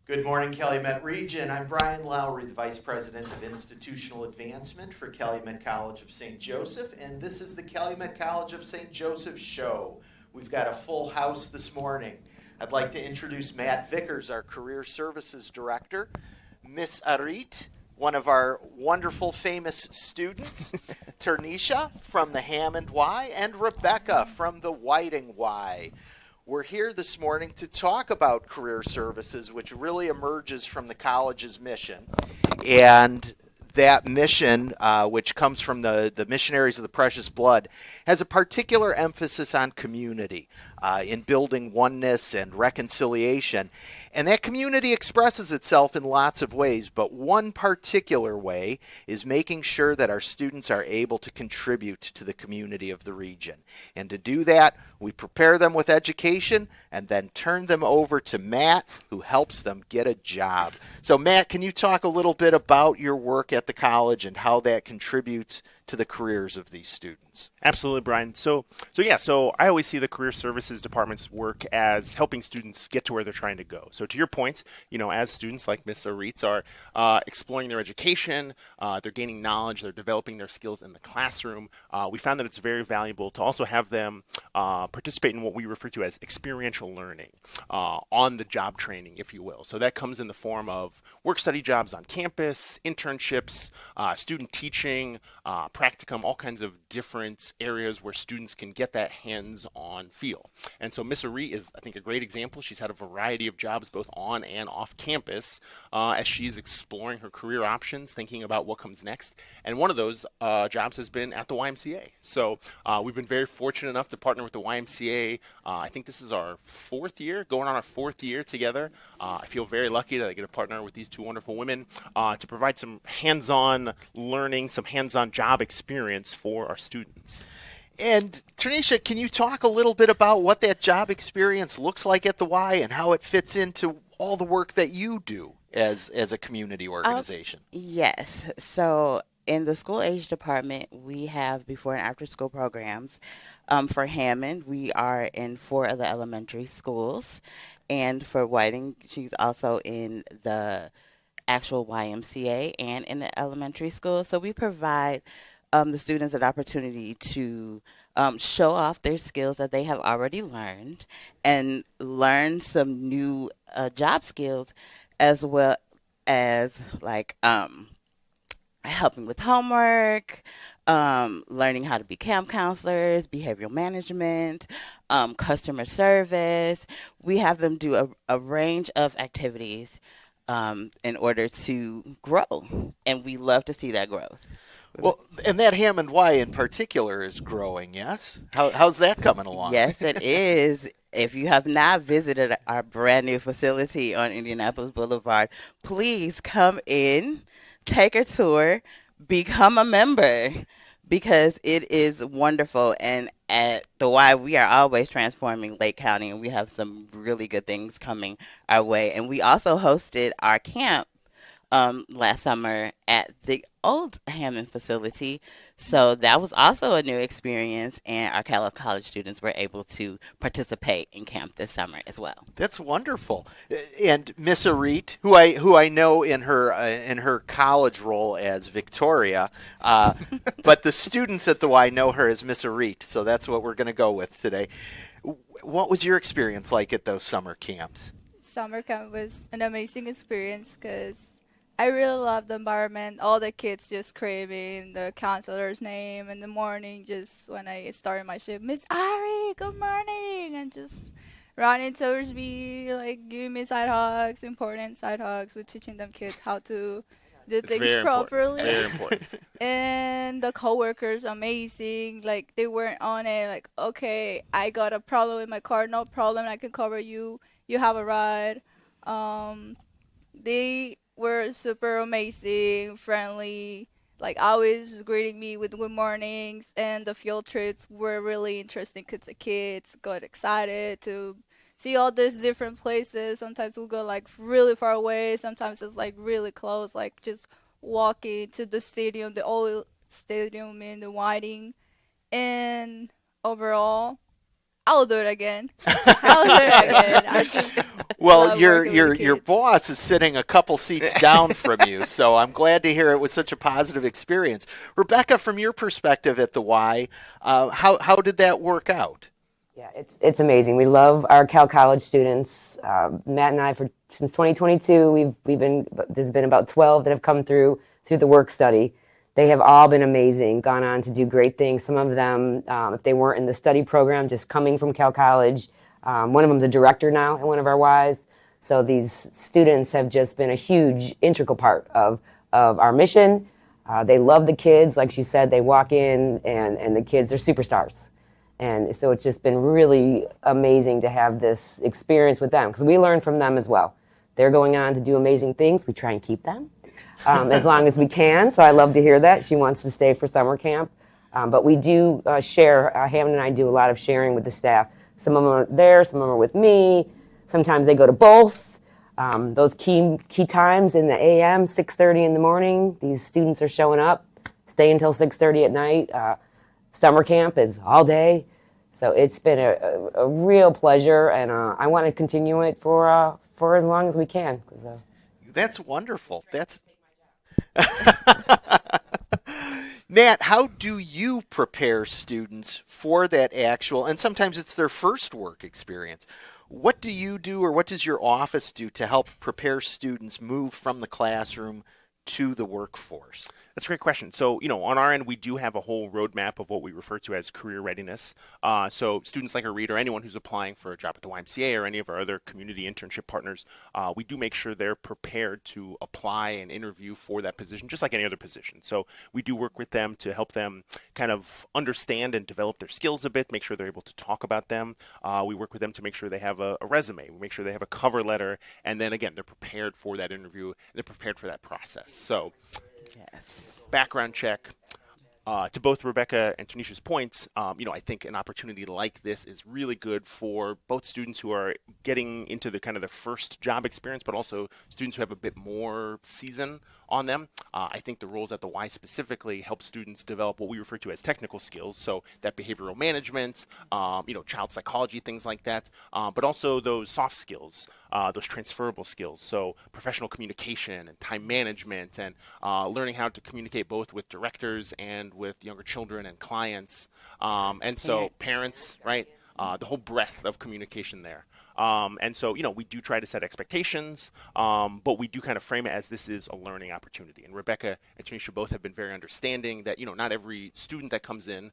Good morning, Calumet Region. I'm Brian Lowry, the Vice President of Institutional Advancement for Calumet College of St. Joseph, and this is the Calumet College of St. Joseph Show. We've got a full house this morning. I'd like to introduce Matt Vickers, our Career Services Director, Miss Arit, one of our wonderful, famous students, Ternisha from the Hammond Y, and Rebecca from the Whiting Y. We're here this morning to talk about career services, which really emerges from the college's mission. And that mission, which comes from the Missionaries of the Precious Blood, has a particular emphasis on community, in building oneness and reconciliation. And that community expresses itself in lots of ways, but one particular way is making sure that our students are able to contribute to the community of the region. And to do that, we prepare them with education and then turn them over to Matt, who helps them get a job. So Matt, can you talk a little bit about your work at the college and how that contributes to the careers of these students? Absolutely, Brian. So I always see the career services department's work as helping students get to where they're trying to go. So to your point, as students like Miss Aritz are exploring their education, they're gaining knowledge, they're developing their skills in the classroom, we found that it's very valuable to also have them participate in what we refer to as experiential learning, on the job training, if you will. So that comes in the form of work study jobs on campus, internships, student teaching, practicum, all kinds of different areas where students can get that hands-on feel. And so Miss Arit is, I think, a great example. She's had a variety of jobs both on and off campus as she's exploring her career options, thinking about what comes next. And one of those jobs has been at the YMCA. So we've been very fortunate enough to partner with the YMCA. I think this is our going on our fourth year together. I feel very lucky that I get to partner with these two wonderful women to provide some hands-on learning, some hands-on job experience for our students. And Ternisha, can you talk a little bit about what that job experience looks like at the Y and how it fits into all the work that you do as a community organization? Yes. So in the school age department, we have before and after school programs. For Hammond, we are in 4 of the elementary schools. And for Whiting, she's also in the actual YMCA and in the elementary school. So we provide the students an opportunity to show off their skills that they have already learned and learn some new job skills, as well as helping with homework, learning how to be camp counselors, behavioral management, customer service. We have them do a range of activities in order to grow, and we love to see that growth. Well, and that Hammond Y in particular is growing, yes? How's that coming along? Yes, it is. If you have not visited our brand new facility on Indianapolis Boulevard, please come in, take a tour, become a member, because it is wonderful. And at the Y, we are always transforming Lake County, and we have some really good things coming our way. And we also hosted our camp last summer at the old Hammond facility. So that was also a new experience, and our College students were able to participate in camp this summer as well. That's wonderful. And Miss Arit, who I know in her college role as Victoria, but the students at the Y know her as Miss Arit, so that's what we're going to go with today. What was your experience like at those summer camps? Summer camp was an amazing experience because I really love the environment. All the kids just screaming the counselor's name in the morning, just when I started my shift, Miss Ari, good morning, and just running towards me, like giving me side hugs, important side hugs, with teaching them kids how to do things properly. It's very important. And the coworkers, amazing. Like, they weren't on it. Like, okay, I got a problem with my car, no problem, I can cover you. You have a ride. They were super amazing, friendly, like always greeting me with good mornings. And the field trips were really interesting because the kids got excited to see all these different places. Sometimes we'll go like really far away, sometimes it's like really close, like just walking to the stadium, the old stadium in the Whiting. And overall, I'll do it again. I'll do it again. Well, love your working with the your kids. boss is sitting a couple seats down from you, so I'm glad to hear it was such a positive experience. Rebecca, from your perspective at the Y, how did that work out? Yeah, it's amazing. We love our Cal College students. Matt and I, since 2022, we've been there's been about 12 that have come through the work study. They have all been amazing, gone on to do great things. Some of them, if they weren't in the study program, just coming from Cal College. One of them's a director now at one of our Ys. So these students have just been a huge integral part of our mission. They love the kids. Like she said, they walk in and the kids are superstars. And so it's just been really amazing to have this experience with them because we learn from them as well. They're going on to do amazing things. We try and keep them as long as we can. So I love to hear that. She wants to stay for summer camp. But we do share, Hammond and I do a lot of sharing with the staff. Some of them are there, some of them are with me. Sometimes they go to both. Those key times in the AM, 6:30 in the morning, these students are showing up, stay until 6:30 at night. Summer camp is all day. So it's been a real pleasure, and I want to continue it for as long as we can. That's wonderful. That's Matt, how do you prepare students for that actual, and sometimes it's their first work experience? What do you do, or what does your office do to help prepare students move from the classroom to the workforce? That's a great question. So, on our end, we do have a whole roadmap of what we refer to as career readiness. So students like Reed or anyone who's applying for a job at the YMCA or any of our other community internship partners, we do make sure they're prepared to apply and interview for that position, just like any other position. So we do work with them to help them kind of understand and develop their skills a bit, make sure they're able to talk about them. We work with them to make sure they have a resume, we make sure they have a cover letter, and then again, they're prepared for that interview, they're prepared for that process. So Yes. background check. To both Rebecca and Tanisha's points, I think an opportunity like this is really good for both students who are getting into the kind of the first job experience, but also students who have a bit more season on them. I think the roles at the Y specifically help students develop what we refer to as technical skills, so that behavioral management, child psychology, things like that, but also those soft skills, those transferable skills, so professional communication and time management and learning how to communicate both with directors and with younger children and clients, and so parents, right? The whole breadth of communication there. And so, we do try to set expectations, but we do kind of frame it as this is a learning opportunity. And Rebecca and Tanisha both have been very understanding that, not every student that comes in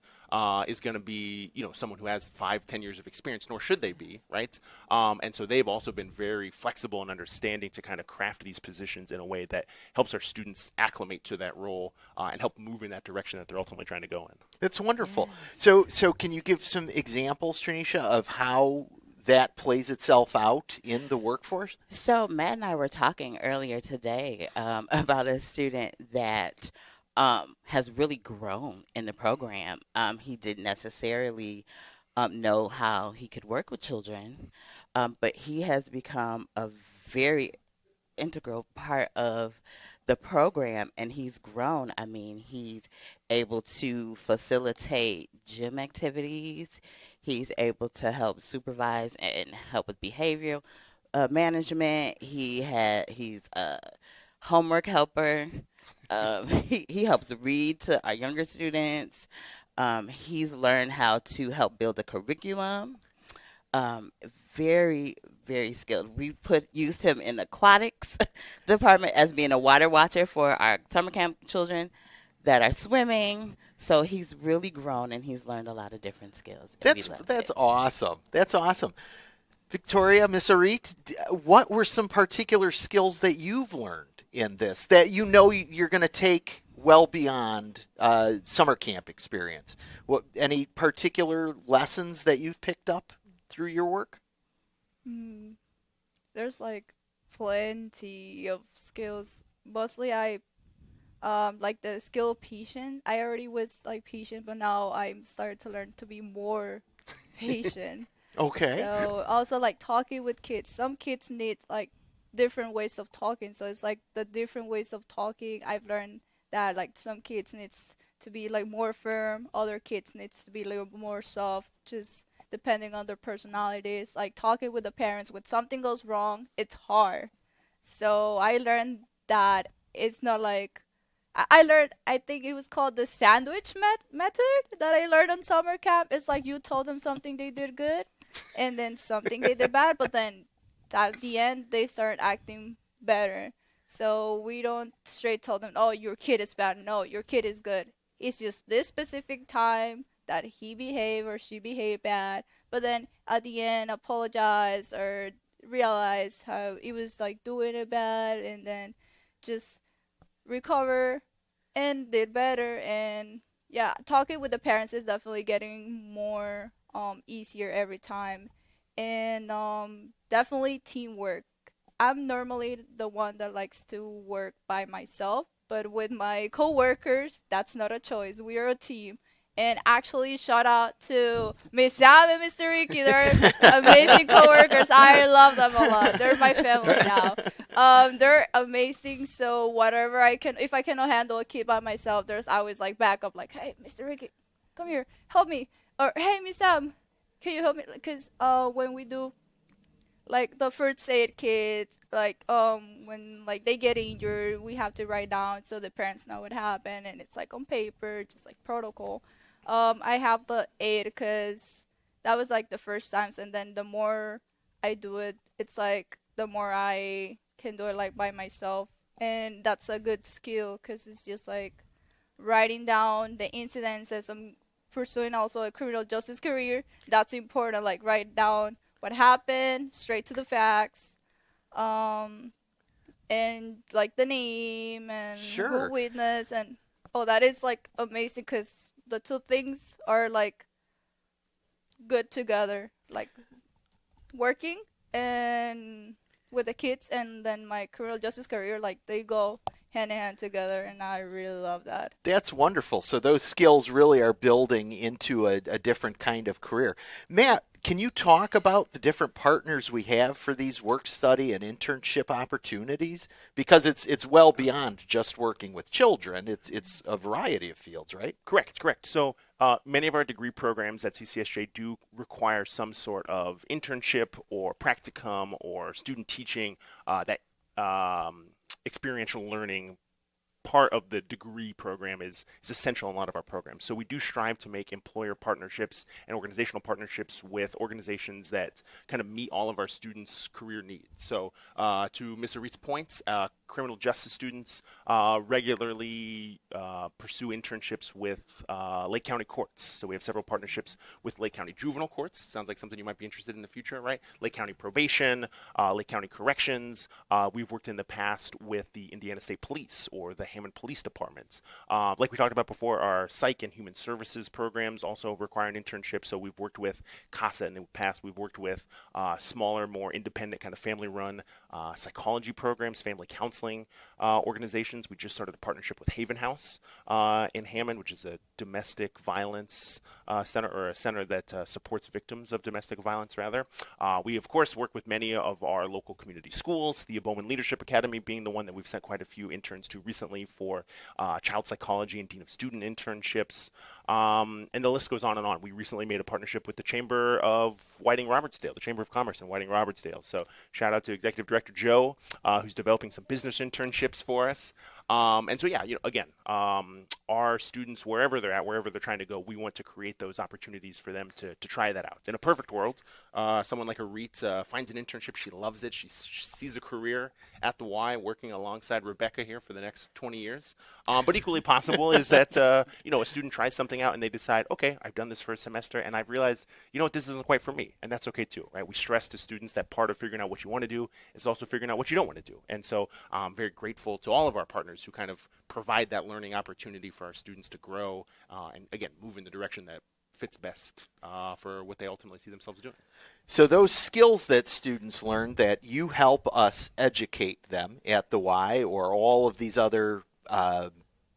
is going to be, someone who has 5-10 years of experience, nor should they be, right? And so they've also been very flexible and understanding to kind of craft these positions in a way that helps our students acclimate to that role and help move in that direction that they're ultimately trying to go in. That's wonderful. So can you give some examples, Tanisha, of how that plays itself out in the workforce? So Matt and I were talking earlier today about a student that has really grown in the program. He didn't necessarily know how he could work with children, but he has become a very integral part of the program, and he's grown. I mean, he's able to facilitate gym activities. He's able to help supervise and help with behavioral management. He's a homework helper. He helps read to our younger students. He's learned how to help build a curriculum. Very, very skilled. We used him in the aquatics department as being a water watcher for our summer camp children that are swimming. So he's really grown and he's learned a lot of different skills. That's awesome. That's awesome. Victoria, Miss Arit, what were some particular skills that you've learned in this that you're going to take well beyond summer camp experience? Any particular lessons that you've picked up through your work? There's like plenty of skills. Mostly I like the skill of patient. I already was like patient, but now I'm starting to learn to be more patient. Okay. So also like talking with kids. Some kids need like different ways of talking. So it's like the different ways of talking. I've learned that like some kids needs to be like more firm, other kids needs to be a little more soft. Just depending on their personalities. Like talking with the parents when something goes wrong, it's hard. So I learned that it's not like I learned, I think it was called the sandwich method that I learned on summer camp. It's like you told them something they did good and then something they did bad, but then at the end they start acting better. So we don't straight tell them, oh, your kid is bad. No, your kid is good. It's just this specific time that he behaved or she behaved bad, but then at the end apologize or realize how it was like doing it bad and then just recover and did better. And yeah, talking with the parents is definitely getting more easier every time. And definitely teamwork. I'm normally the one that likes to work by myself, but with my coworkers, that's not a choice. We are a team. And actually, shout out to Miss Sam and Mr. Ricky. They're amazing coworkers. I love them a lot. They're my family now. They're amazing. So whatever I can, if I cannot handle a kid by myself, there's always like backup. Like, hey, Mr. Ricky, come here, help me. Or hey, Miss Sam, can you help me? Because when we do like the first aid kits, like when like they get injured, we have to write down so the parents know what happened, and it's like on paper, just like protocol. I have the aid because that was like the first times, and then the more I do it, it's like the more I can do it like by myself, and that's a good skill because it's just like writing down the incidents as I'm pursuing also a criminal justice career. That's important, like write down what happened, straight to the facts, and like the name and Sure. who witnessed, and oh, that is like amazing because the two things are like good together, like working and with the kids, and then my criminal justice career, like they go hand in hand together, and I really love that. That's wonderful. So those skills really are building into a different kind of career. Matt, can you talk about the different partners we have for these work study and internship opportunities? Because it's well beyond just working with children. It's a variety of fields, right? Correct. So many of our degree programs at CCSJ do require some sort of internship or practicum or student teaching that experiential learning part of the degree program is essential in a lot of our programs. So we do strive to make employer partnerships and organizational partnerships with organizations that kind of meet all of our students' career needs. So to Ms. Arit's points, criminal justice students regularly pursue internships with Lake County courts. So we have several partnerships with Lake County juvenile courts. Sounds like something you might be interested in the future, right? Lake County probation, Lake County corrections. We've worked in the past with the Indiana State Police or the Hammond Police Departments. Like we talked about before, our psych and human services programs also require an internship. So we've worked with CASA in the past. We've worked with smaller, more independent kind of family-run psychology programs, family counseling organizations. We just started a partnership with Haven House in Hammond, which is a domestic violence center, or a center that supports victims of domestic violence, rather. We, of course, work with many of our local community schools, the Bowman Leadership Academy being the one that we've sent quite a few interns to recently for child psychology and dean of student internships. And the list goes on and on. We recently made a partnership with the Chamber of Whiting-Robertsdale, the Chamber of Commerce in Whiting-Robertsdale. So shout out to Executive Director Joe, who's developing some business internships for us. And so, yeah, again, our students, wherever they're at, wherever they're trying to go, we want to create those opportunities for them to try that out. In a perfect world, someone like Arit finds an internship. She loves it. She sees a career at the Y working alongside Rebecca here for the next 20 years. But equally possible is that, a student tries something out and they decide, okay, I've done this for a semester and I've realized, this isn't quite for me. And that's okay too, right? We stress to students that part of figuring out what you want to do is also figuring out what you don't want to do. And so I'm very grateful to all of our partners who kind of provide that learning opportunity for our students to grow and, again, move in the direction that fits best for what they ultimately see themselves doing. So those skills that students learn, that you help us educate them at the Y or all of these other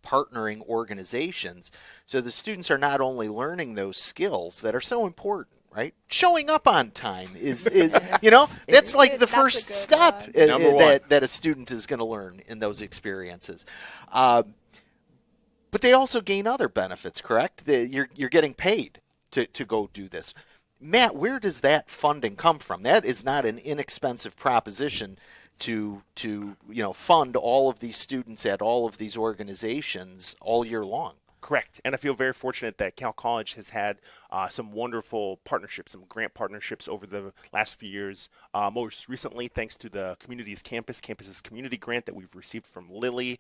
partnering organizations, so the students are not only learning those skills that are so important, right? Showing up on time is that's like the That's first a good step one. Number one. that a student is going to learn in those experiences. But they also gain other benefits, correct? You're getting paid to go do this. Matt, where does that funding come from? That is not an inexpensive proposition to fund all of these students at all of these organizations all year long. Correct. And I feel very fortunate that Cal College has had some wonderful partnerships, some grant partnerships over the last few years. Most recently, thanks to the Communities Campus's community grant that we've received from Lilly.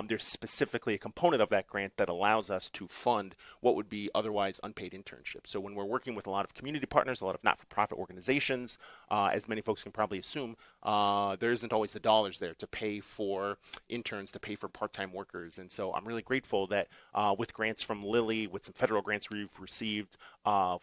There's specifically a component of that grant that allows us to fund what would be otherwise unpaid internships. So when we're working with a lot of community partners, a lot of not-for-profit organizations, as many folks can probably assume, there isn't always the dollars there to pay for interns, to pay for part-time workers. And so I'm really grateful that with grants from Lilly, with some federal grants we've received,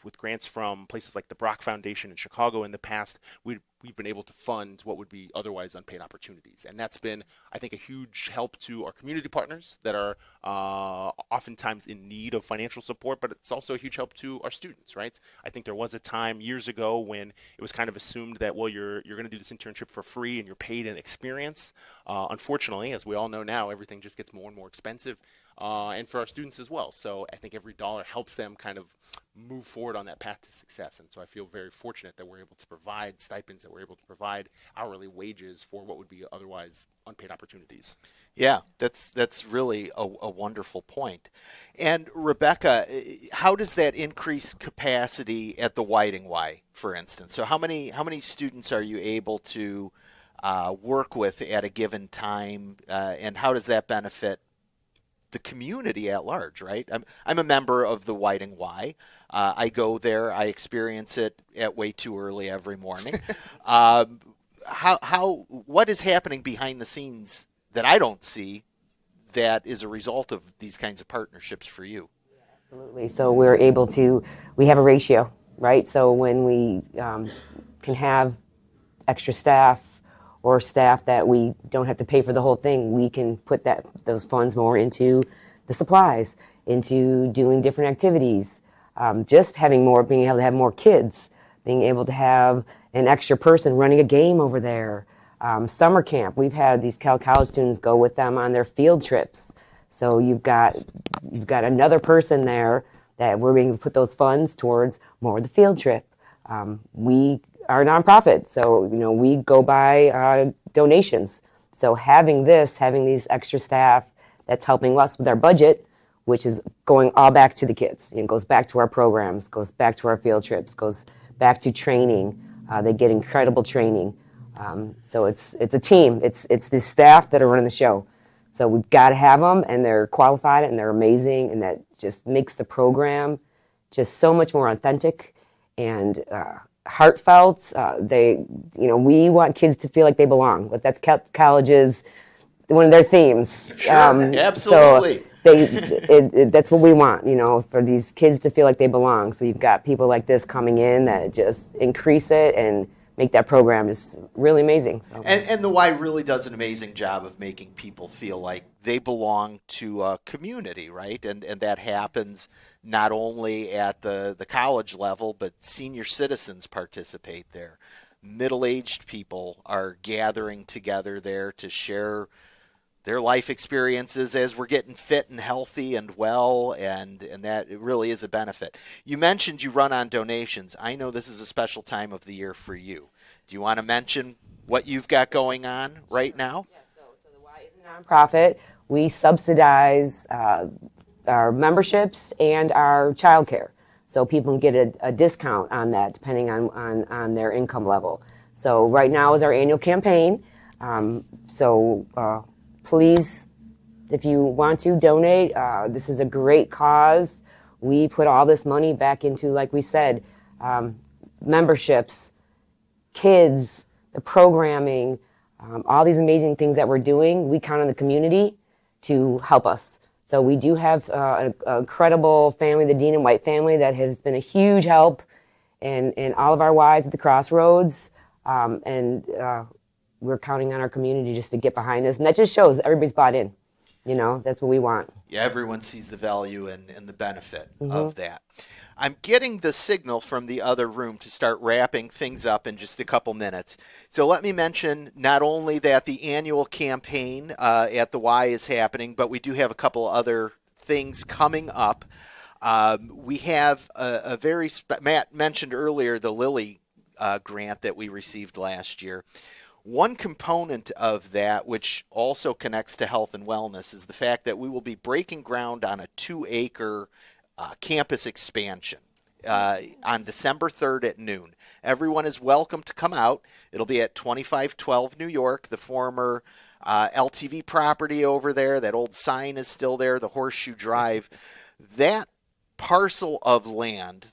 with grants from places like the Brock Foundation in Chicago in the past, we've been able to fund what would be otherwise unpaid opportunities. And that's been, I think, a huge help to our community partners that are oftentimes in need of financial support, but it's also a huge help to our students, right? I think there was a time years ago when it was kind of assumed that, well, you're going to do this internship for free and you're paid in experience. Unfortunately, as we all know now, everything just gets more and more expensive. And for our students as well. So I think every dollar helps them kind of move forward on that path to success. And so I feel very fortunate that we're able to provide stipends, that we're able to provide hourly wages for what would be otherwise unpaid opportunities. Yeah, that's really a wonderful point. And Rebecca, how does that increase capacity at the Whiting Y, for instance? So how many students are you able to work with at a given time, and how does that benefit the community at large, right? I'm a member of the Whiting Y. I go there. I experience it at way too early every morning. What is happening behind the scenes that I don't see that is a result of these kinds of partnerships for you? Absolutely. So we have a ratio, right? So when we can have extra staff or staff that we don't have to pay for the whole thing, we can put those funds more into the supplies, into doing different activities, just being able to have more kids, being able to have an extra person running a game over there. Summer camp, we've had these Cal College students go with them on their field trips. So you've got another person there that we're going to put those funds towards more of the field trip. We are a nonprofit, so we go by donations. So having these extra staff, that's helping us with our budget, which is going all back to the kids. It goes back to our programs, goes back to our field trips, goes back to training. They get incredible training. So it's a team. It's the staff that are running the show. So we've got to have them, and they're qualified, and they're amazing, and that just makes the program just so much more authentic and heartfelt. We want kids to feel like they belong. But that's college's one of their themes. Sure, absolutely. So that's what we want, for these kids to feel like they belong. So you've got people like this coming in that just increase it and make that program just really amazing. So. And the Y really does an amazing job of making people feel like they belong to a community, right? And that happens not only at the college level, but senior citizens participate there. Middle-aged people are gathering together there to share their life experiences as we're getting fit and healthy and well, and that it really is a benefit. You mentioned you run on donations. I know this is a special time of the year for you. Do you want to mention what you've got going on right now? Yeah, so the Y is a nonprofit. We subsidize our memberships and our childcare, so people can get a discount on that depending on their income level. So right now is our annual campaign. Please, if you want to donate, this is a great cause. We put all this money back into, like we said, memberships, kids, the programming, all these amazing things that we're doing. We count on the community to help us. So we do have an incredible family, the Dean and White family, that has been a huge help in all of our Ys at the Crossroads. We're counting on our community just to get behind us. And that just shows everybody's bought in. That's what we want. Yeah, everyone sees the value and the benefit of that. I'm getting the signal from the other room to start wrapping things up in just a couple minutes. So let me mention not only that the annual campaign at the Y is happening, but we do have a couple other things coming up. We have a very, Matt mentioned earlier the Lilly grant that we received last year. One component of that, which also connects to health and wellness, is the fact that we will be breaking ground on a 2-acre campus expansion on December 3rd at noon. Everyone is welcome to come out. It'll be at 2512 New York, the former LTV property over there. That old sign is still there, the Horseshoe Drive. That parcel of land,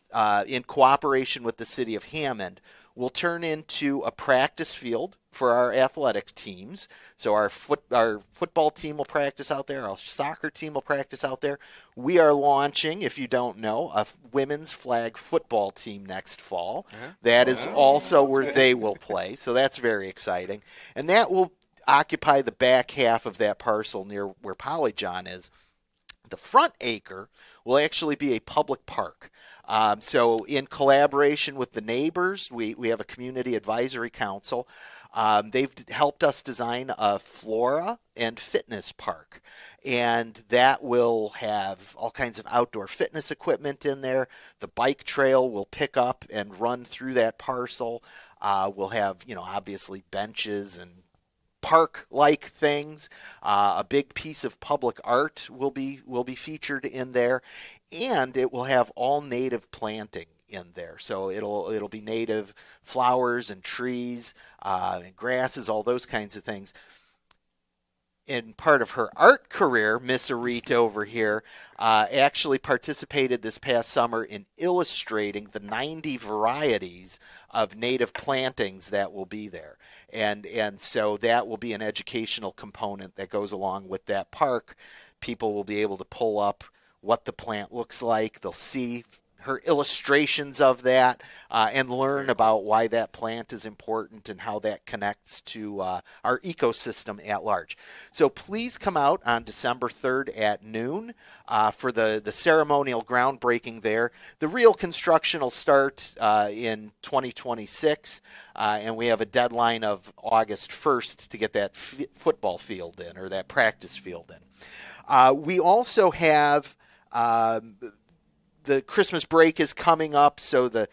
in cooperation with the city of Hammond, will turn into a practice field for our athletic teams. So our football team will practice out there. Our soccer team will practice out there. We are launching, if you don't know, a women's flag football team next fall. That is also where they will play. So that's very exciting. And that will occupy the back half of that parcel near where Polyjohn is. The front acre will actually be a public park. So in collaboration with the neighbors, we have a community advisory council. They've helped us design a flora and fitness park. And that will have all kinds of outdoor fitness equipment in there. The bike trail will pick up and run through that parcel. We'll have, obviously benches and park-like things. A big piece of public art will be featured in there, and it will have all native planting in there. So it'll be native flowers and trees and grasses, all those kinds of things. In part of her art career, Miss Arit over here actually participated this past summer in illustrating the 90 varieties of native plantings that will be there. And so that will be an educational component that goes along with that park. People will be able to pull up what the plant looks like. They'll see her illustrations of that and learn about why that plant is important and how that connects to our ecosystem at large. So please come out on December 3rd at noon for the ceremonial groundbreaking there. The real construction will start in 2026, and we have a deadline of August 1st to get that football field in, or that practice field in. We also have the Christmas break is coming up, so the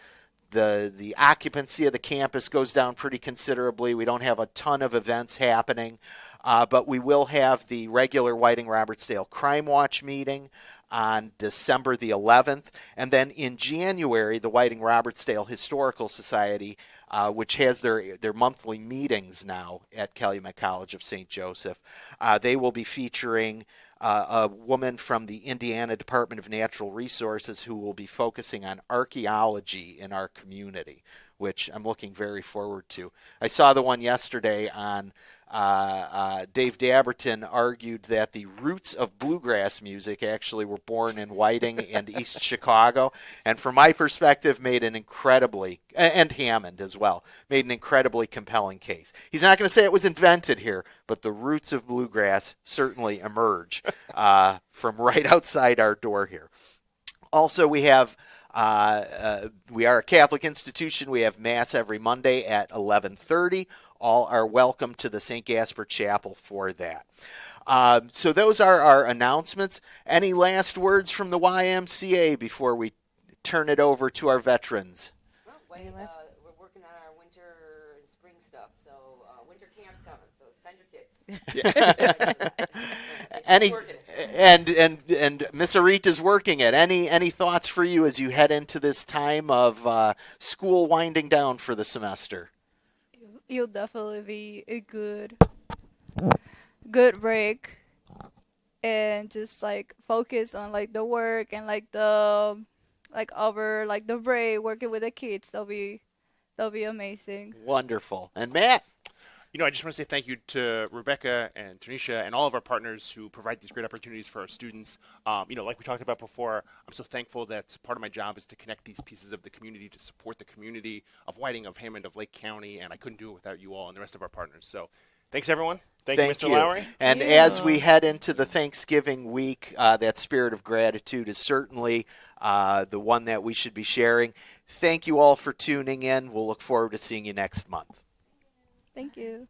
occupancy of the campus goes down pretty considerably. We don't have a ton of events happening, but we will have the regular Whiting-Robertsdale Crime Watch meeting on December the 11th, and then in January, the Whiting-Robertsdale Historical Society, which has their monthly meetings now at Calumet College of St. Joseph. They will be featuring a woman from the Indiana Department of Natural Resources who will be focusing on archaeology in our community, which I'm looking very forward to. I saw the one yesterday on Dave Dabberton argued that the roots of bluegrass music actually were born in Whiting and East Chicago, and from my perspective made an incredibly, and Hammond as well, made an incredibly compelling case. He's not going to say it was invented here, but the roots of bluegrass certainly emerge from right outside our door here. Also, we have we are a Catholic institution. We have Mass every Monday at 11:30. All are welcome to the St. Gaspar Chapel for that. So those are our announcements. Any last words from the YMCA before we turn it over to our veterans? Well, we're working on our winter and spring stuff, so winter camp's coming, so send your kids. And Miss Arit is working it. Any thoughts for you as you head into this time of school winding down for the semester? You'll definitely be a good break, and just focus on the work and over the break, working with the kids. That'll be amazing. Wonderful. And Matt? I just want to say thank you to Rebecca and Tanisha and all of our partners who provide these great opportunities for our students. Like we talked about before, I'm so thankful that part of my job is to connect these pieces of the community to support the community of Whiting, of Hammond, of Lake County, and I couldn't do it without you all and the rest of our partners. So thanks, everyone. Thank you, Mr. Lowry. And as we head into the Thanksgiving week, that spirit of gratitude is certainly the one that we should be sharing. Thank you all for tuning in. We'll look forward to seeing you next month. Thank you.